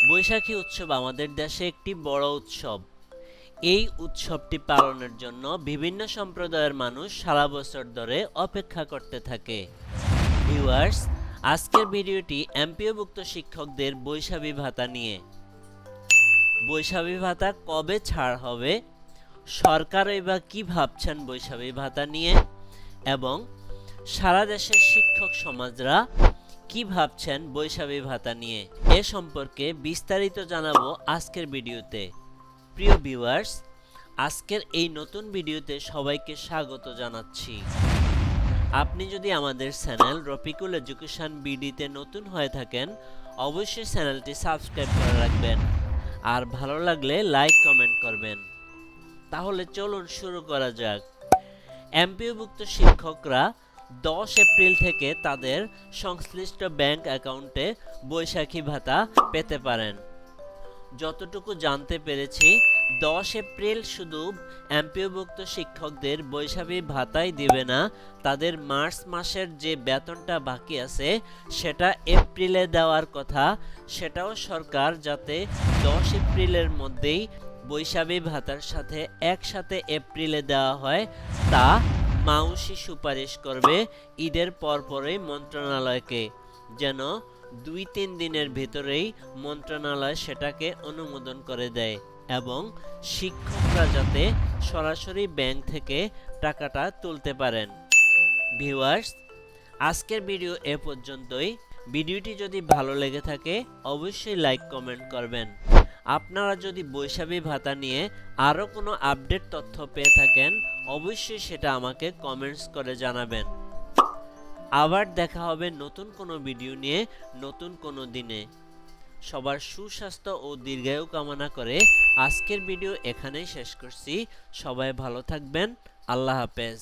বৈশাখী উৎসব আমাদের দেশে একটি বড় উৎসব। এই উৎসবটি পালনের জন্য বিভিন্ন সম্প্রদায়ের মানুষ সারা বছর ধরে অপেক্ষা করতে থাকে। ভিউয়ার্স, আজকের ভিডিওটি এমপিওভুক্ত শিক্ষকদের বৈশাখী ভাতা নিয়ে। বৈশাখী ভাতা কবে ছাড় হবে, সরকারই বা কি ভাবছেন বৈশাখী ভাতা নিয়ে, এবং সারা দেশের শিক্ষক সমাজরা কি ভাবছেন বৈশাখী ভাতা নিয়ে, এ সম্পর্কে বিস্তারিত জানাবো আজকের ভিডিওতে। প্রিয় ভিউয়ার্স, আজকের এই নতুন ভিডিওতে সবাইকে স্বাগত জানাচ্ছি। আপনি যদি আমাদের চ্যানেল রফিকুল এডুকেশন বিডিতে নতুন হয়ে থাকেন, অবশ্যই চ্যানেলটি সাবস্ক্রাইব করে রাখবেন, আর ভালো লাগলে লাইক কমেন্ট করবেন। তাহলে চলুন শুরু করা যাক। এমপিওভুক্ত শিক্ষকরা 10 এপ্রিল থেকে তাদের সংশ্লিষ্ট ব্যাংক অ্যাকাউন্টে বৈশাখী ভাতা পেতে পারেন। যতটুকু জানতে পেরেছি, 10 এপ্রিল শুধু এমপিওভুক্ত শিক্ষকদের বৈশাখী ভাতাই দিবে না, তাদের মার্চ মাসের যে বেতনটা বাকি আছে সেটা এপ্রিলে দেওয়ার কথা, সেটাও সরকার যাতে 10 এপ্রিলের মধ্যেই বৈশাখী ভাতার সাথে একসাথে এপ্রিলে দেওয়া হয় তা মাউসি সুপারিশ করবে ঈদের পরপরই মন্ত্রণালয়কে, যেন 2-3 দিনের ভিতরেই মন্ত্রণালয় সেটাকে অনুমোদন করে দেয় এবং শিক্ষকরা যাতে সরাসরি ব্যাংক থেকে টাকাটা তুলতে পারেন। ভিউয়ার্স, আজকের ভিডিও এ পর্যন্তই। ভিডিওটি যদি ভালো লেগে থাকে অবশ্যই লাইক কমেন্ট করবেন। আপনারা যদি বৈশাখী ভাতা নিয়ে আরও কোনো আপডেট তথ্য পেয়ে থাকেন অবশ্যই সেটা আমাকে কমেন্টস করে জানাবেন। আবার দেখা হবে নতুন কোনো ভিডিও নিয়ে নতুন কোনো দিনে। সবার সুস্বাস্থ্য ও দীর্ঘায়ু কামনা করে আজকের ভিডিও এখানেই শেষ করছি। সবাই ভালো থাকবেন। আল্লাহ হাফেজ।